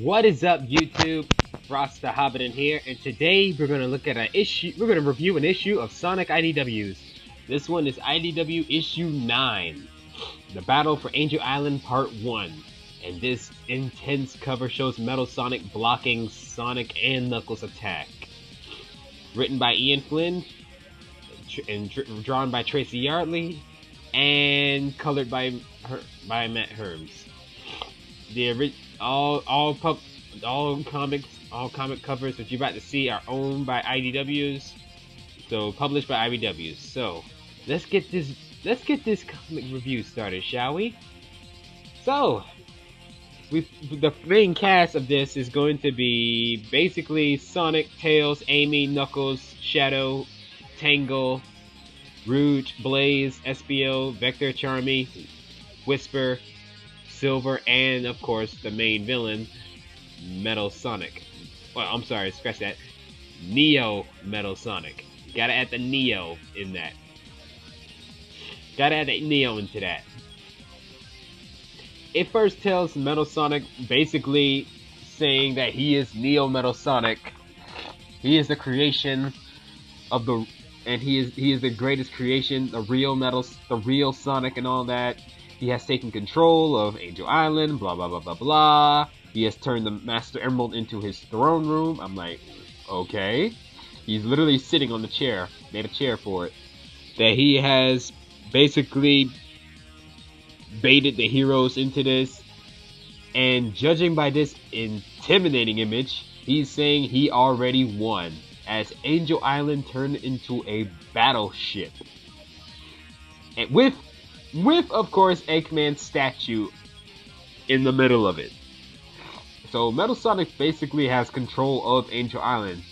What is up, YouTube? Ross the Hobidon here, and today we're gonna look at an issue. We're gonna review an issue of Sonic IDWs. This one is IDW issue 9, The Battle for Angel Island Part 1. And this intense cover shows Metal Sonic blocking Sonic and Knuckles' attack. Written by Ian Flynn and drawn by Tracy Yardley and colored by Matt Herms. All comic covers that you're about to see are owned by IDWs, so published by IDWs. So let's get this comic review started, shall we? So the main cast of this is going to be basically Sonic, Tails, Amy, Knuckles, Shadow, Tangle, Rouge, Blaze, SBO, Vector, Charmy, Whisper, Silver, and of course the main villain, Metal Sonic. Well, I'm sorry, scratch that. Neo Metal Sonic. Gotta add the Neo in that. Gotta add the Neo into that. It first tells Metal Sonic basically saying that he is Neo Metal Sonic. He is the creation of the, and he is the greatest creation, the real Sonic and all that. He has taken control of Angel Island, blah blah blah blah blah. He has turned the Master Emerald into his throne room. I'm like, okay. He's literally sitting on the chair, made a chair for it. That he has basically baited the heroes into this, and judging by this intimidating image, he's saying he already won, as Angel Island turned into a battleship. And with of course Eggman's statue in the middle of it. So Metal Sonic basically has control of Angel Island.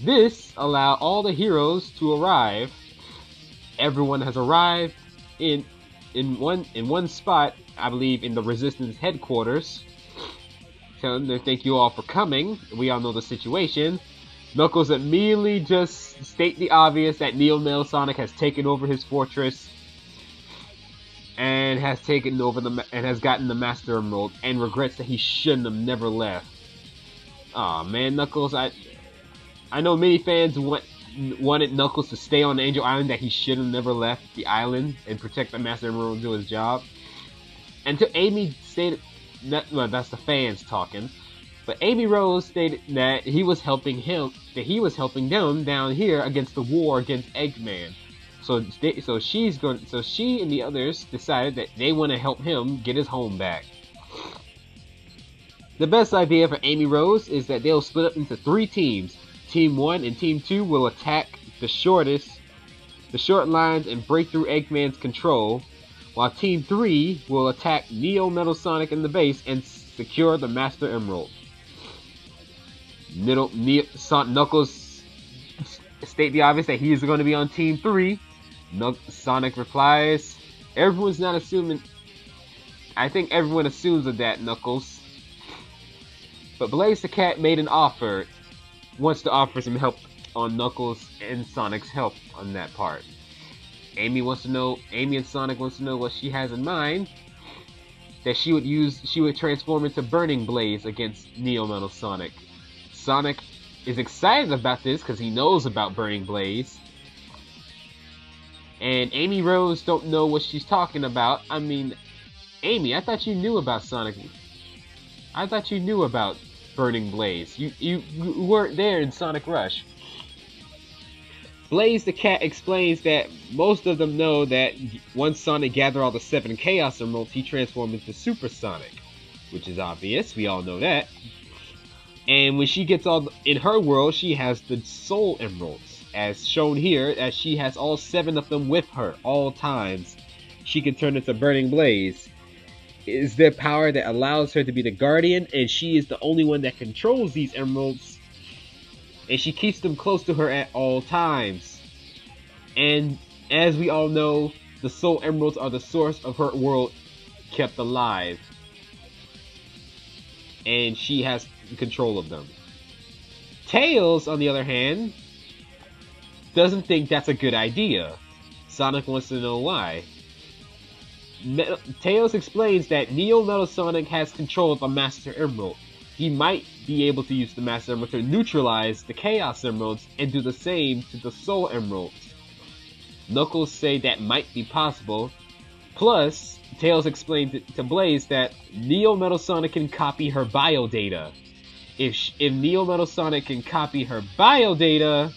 This allowed all the heroes to arrive. Everyone has arrived in one spot, I believe, in the Resistance headquarters. So thank you all for coming. We all know the situation. Knuckles immediately just state the obvious that Neo Metal Sonic has taken over his fortress and has taken over and has gotten the Master Emerald, and regrets that he shouldn't have never left. Aw, man, Knuckles, I know many fans wanted Knuckles to stay on Angel Island, that he should have never left the island and protect the Master Emerald and do his job. Until Amy stated, well, that's the fans talking. But Amy Rose stated that he was helping them down here against the war against Eggman. So she and the others decided that they want to help him get his home back. The best idea for Amy Rose is that they'll split up into 3 teams. Team 1 and Team 2 will attack the short lines and break through Eggman's control, while Team 3 will attack Neo Metal Sonic in the base and secure the Master Emerald. Knuckles state the obvious that he is going to be on Team 3. Sonic replies, everyone's not assuming. I think everyone assumes of that, Knuckles. But Blaze the Cat made an offer, wants to offer some help on Knuckles and Sonic's help on that part. Amy and Sonic wants to know what she has in mind. That she would transform into Burning Blaze against Neo Metal Sonic. Sonic is excited about this because he knows about Burning Blaze. And Amy Rose don't know what she's talking about. I mean, Amy, I thought you knew about Sonic. I thought you knew about Burning Blaze. You weren't there in Sonic Rush. Blaze the Cat explains that most of them know that once Sonic gathered all the 7 Chaos Emeralds, he transformed into Super Sonic. Which is obvious, we all know that. And when she gets in her world, she has the Soul Emeralds, as shown here, as she has all 7 of them with her, all times. She can turn into Burning Blaze. It is their power that allows her to be the Guardian, and she is the only one that controls these emeralds. And she keeps them close to her at all times. And as we all know, the Soul Emeralds are the source of her world kept alive. And she has control of them. Tails, on the other hand, doesn't think that's a good idea. Sonic wants to know why. Tails explains that Neo Metal Sonic has control of the Master Emerald. He might be able to use the Master Emerald to neutralize the Chaos Emeralds and do the same to the Soul Emeralds. Knuckles say that might be possible. Plus, Tails explained to Blaze that Neo Metal Sonic can copy her bio data. If Neo Metal Sonic can copy her bio data,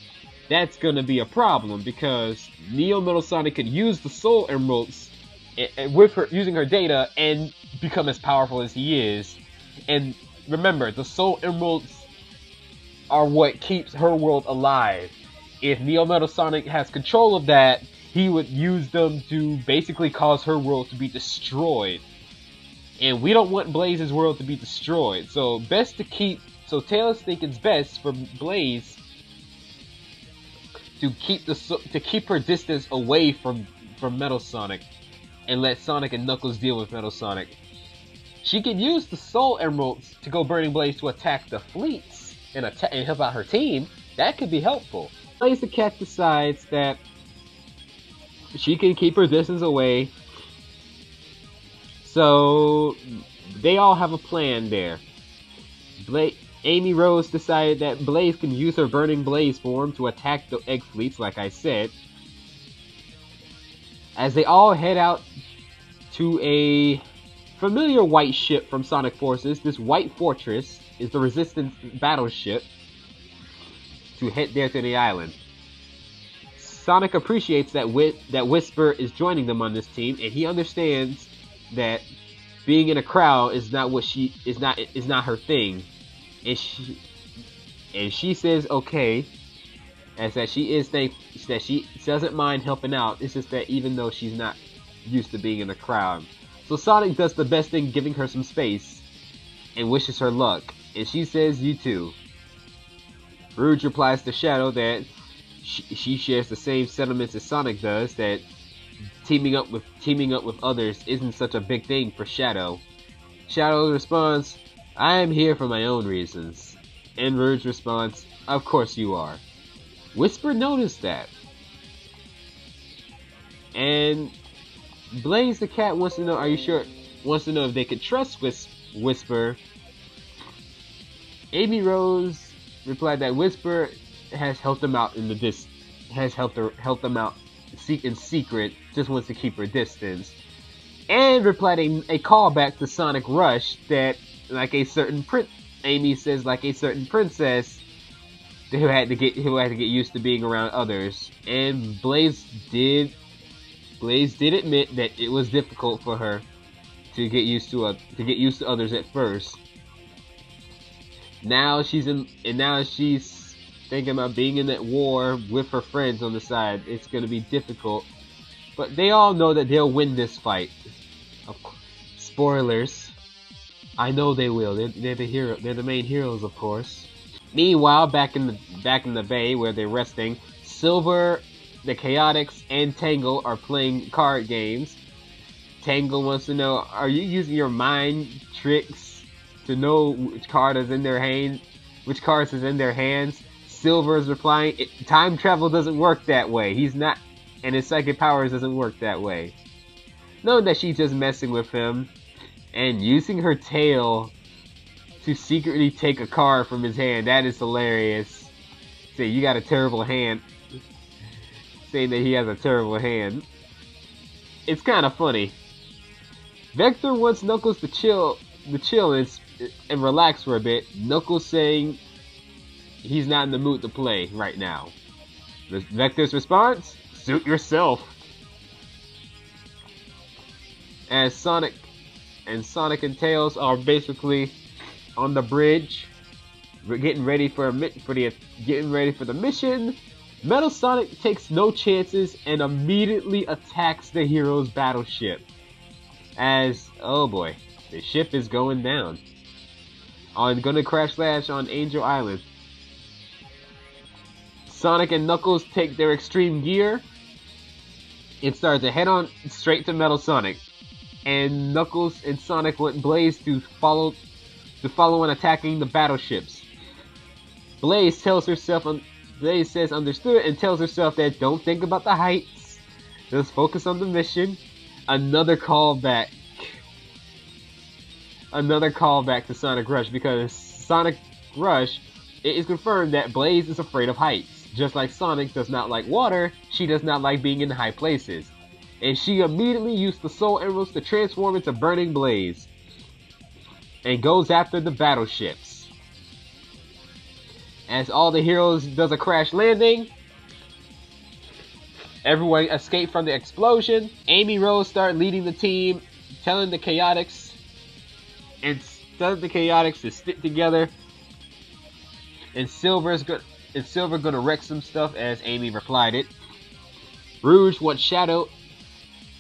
that's gonna be a problem because Neo Metal Sonic could use the Soul Emeralds with her using her data and become as powerful as he is. And remember, the Soul Emeralds are what keeps her world alive. If Neo Metal Sonic has control of that, he would use them to basically cause her world to be destroyed. And we don't want Blaze's world to be destroyed. So Tails thinks it's best for Blaze to keep her distance away from Metal Sonic and let Sonic and Knuckles deal with Metal Sonic. She could use the Soul Emeralds to go Burning Blaze to attack the fleets and help out her team. That could be helpful. Blaze the Cat decides that she can keep her distance away. So they all have a plan there. Amy Rose decided that Blaze can use her Burning Blaze form to attack the egg fleets, like I said. As they all head out to a familiar white ship from Sonic Forces, this white fortress is the Resistance battleship, to head there to the island. Sonic appreciates that Whisper is joining them on this team, and he understands that being in a crowd is not her thing. And she says okay, as that she doesn't mind helping out. It's just that even though she's not used to being in a crowd, so Sonic does the best thing, giving her some space, and wishes her luck. And she says, "You too." Rouge replies to Shadow that she shares the same sentiments as Sonic does, that teaming up with others isn't such a big thing for Shadow. Shadow responds, "I am here for my own reasons." And Rouge responds, "Of course you are." Whisper noticed that. And Blaze the Cat wants to know, wants to know if they could trust Whisper. Amy Rose replied that Whisper has helped them out in secret, just wants to keep her distance. And replied a callback to Sonic Rush that, like a certain Amy says, like a certain princess who had to get used to being around others. And Blaze did admit that it was difficult for her to get used to others at first. Now she's thinking about being in that war with her friends on the side. It's going to be difficult, but they all know that they'll win this fight. Of course, spoilers. I know they will. They're the hero. They're the main heroes, of course. Meanwhile, back in the bay where they're resting, Silver, the Chaotix, and Tangle are playing card games. Tangle wants to know, are you using your mind tricks to know which card is in their hand? Which cards is in their hands? Silver is replying, time travel doesn't work that way. He's not, and his psychic powers doesn't work that way. Knowing that she's just messing with him, and using her tail to secretly take a card from his hand. That is hilarious. Say, you got a terrible hand. Saying that he has a terrible hand. It's kind of funny. Vector wants Knuckles to chill and relax for a bit. Knuckles saying he's not in the mood to play right now. Vector's response? Suit yourself. As Sonic and Tails are basically on the bridge, we're getting ready for the mission. Metal Sonic takes no chances and immediately attacks the hero's battleship. As, oh boy, the ship is going down. Gonna crash land on Angel Island. Sonic and Knuckles take their extreme gear and start to head on straight to Metal Sonic. And Knuckles and Sonic want Blaze to follow on attacking the battleships. Blaze says understood and tells herself that don't think about the heights, just focus on the mission. Another callback. Another callback to Sonic Rush, because Sonic Rush, it is confirmed that Blaze is afraid of heights. Just like Sonic does not like water, she does not like being in high places. And she immediately used the Soul Emeralds to transform into Burning Blaze. And goes after the battleships. As all the heroes does a crash landing, everyone escaped from the explosion. Amy Rose started leading the team, telling the Chaotix to stick together. And Silver gonna wreck some stuff, as Amy replied it. Rouge wants Shadow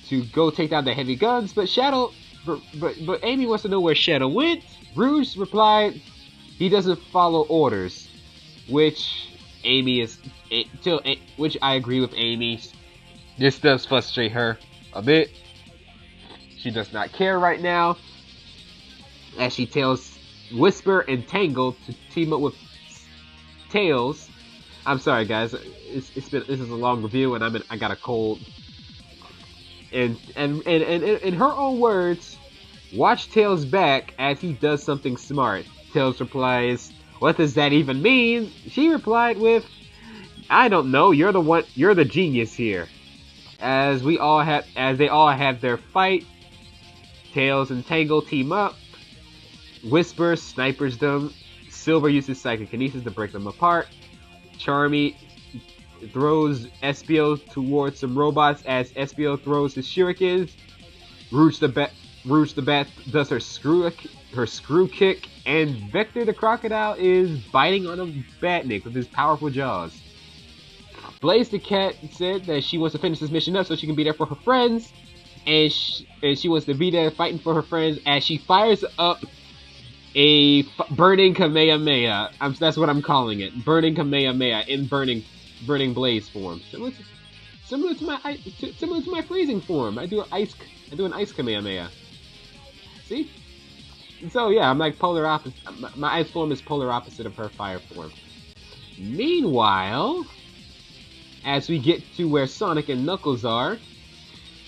to go take down the heavy guns, but Amy wants to know where Shadow went. Rouge replied he doesn't follow orders, which I agree with Amy. This does frustrate her a bit. She does not care right now, as she tells Whisper and Tangle to team up with Tails. I'm sorry, guys. This is a long review, and I got a cold. And in her own words, watch Tails back as he does something smart. Tails replies, "What does that even mean?" She replied with, "I don't know. You're the genius here." As they all have their fight, Tails and Tangle team up. Whisper snipers them. Silver uses psychokinesis to break them apart. Charmy throws Espio towards some robots as Espio throws his shurikens. Rouge the Bat does her screw kick, and Vector the Crocodile is biting on a Batnik with his powerful jaws. Blaze the Cat said that she wants to finish this mission up so she can be there for her friends, and she wants to be there fighting for her friends as she fires up a burning Kamehameha. That's what I'm calling it. Burning Kamehameha in burning Blaze form. Similar to my freezing form. I do an ice Kamehameha. See? So yeah, I'm like polar opposite. My ice form is polar opposite of her fire form. Meanwhile, as we get to where Sonic and Knuckles are,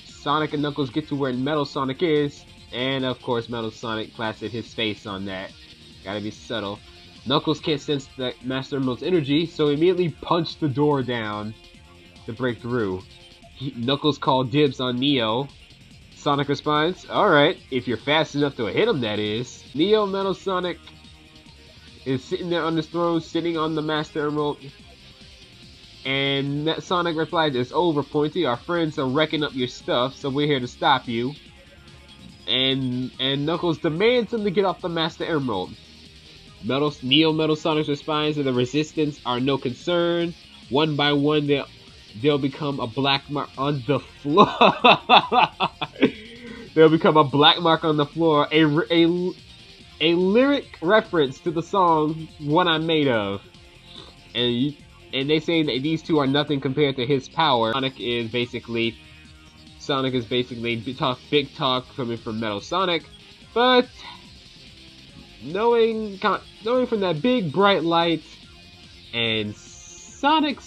Sonic and Knuckles get to where Metal Sonic is, and of course Metal Sonic plastered his face on that. Gotta be subtle. Knuckles can't sense the Master Emerald's energy, so he immediately punched the door down to break through. Knuckles called dibs on Neo. Sonic responds, "Alright, if you're fast enough to hit him, that is." Neo Metal Sonic is sitting there on his throne, sitting on the Master Emerald. And Sonic replies, "It's over, Pointy. Our friends are wrecking up your stuff, so we're here to stop you." And Knuckles demands him to get off the Master Emerald. Neo Metal Sonic responds that the Resistance are no concern. One by one, they'll become a black mark on the floor. They'll become a black mark on the floor. A lyric reference to the song "What I'm Made Of." And they say that these two are nothing compared to his power. Sonic is basically big talk coming from Metal Sonic, but knowing from that big bright light and Sonic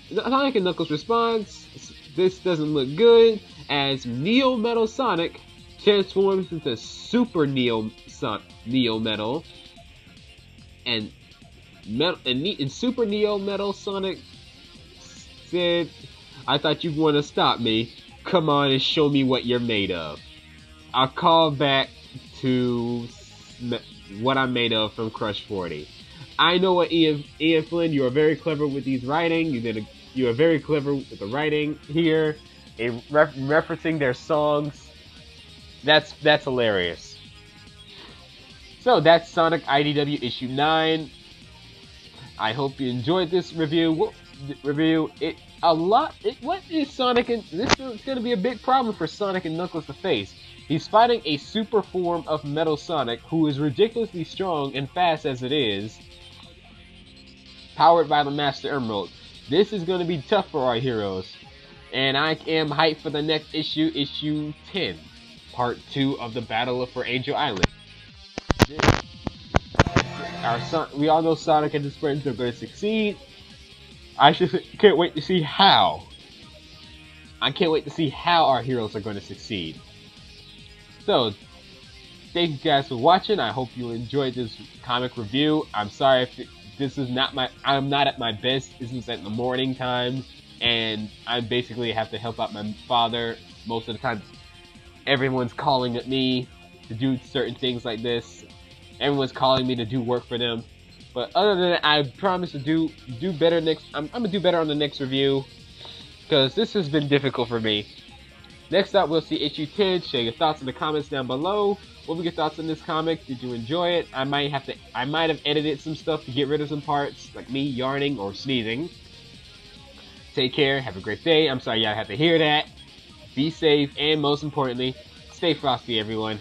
and Knuckles' response, this doesn't look good, as Neo Metal Sonic transforms into Super Neo Metal, and Super Neo Metal Sonic said, "I thought you'd want to stop me. Come on and show me what you're made of." I'll call back to What I'm Made Of from Crush 40. I know what Ian Flynn, you are very clever with these writing. You are very clever with the writing here, referencing their songs. That's hilarious. So that's Sonic IDW issue 9. I hope you enjoyed this review. What is Sonic and this is going to be a big problem for Sonic and Knuckles to face. He's fighting a super form of Metal Sonic, who is ridiculously strong and fast as it is, powered by the Master Emerald. This is going to be tough for our heroes, and I am hyped for the next issue, issue 10, part 2 of the Battle for Angel Island. We all know Sonic and his friends are going to succeed. Can't wait to see how. I can't wait to see how our heroes are going to succeed. So, thank you guys for watching. I hope you enjoyed this comic review. I'm sorry if this is not I'm not at my best. This is at the morning time, and I basically have to help out my father most of the time. Everyone's calling at me to do certain things like this. Everyone's calling me to do work for them. But other than that, I promise to do better next. I'm gonna do better on the next review, because this has been difficult for me. Next up, we'll see issue 10. Share your thoughts in the comments down below. What were your thoughts on this comic? Did you enjoy it? I might have edited some stuff to get rid of some parts, like me yarning or sneezing. Take care. Have a great day. I'm sorry y'all have to hear that. Be safe, and most importantly, stay frosty, everyone.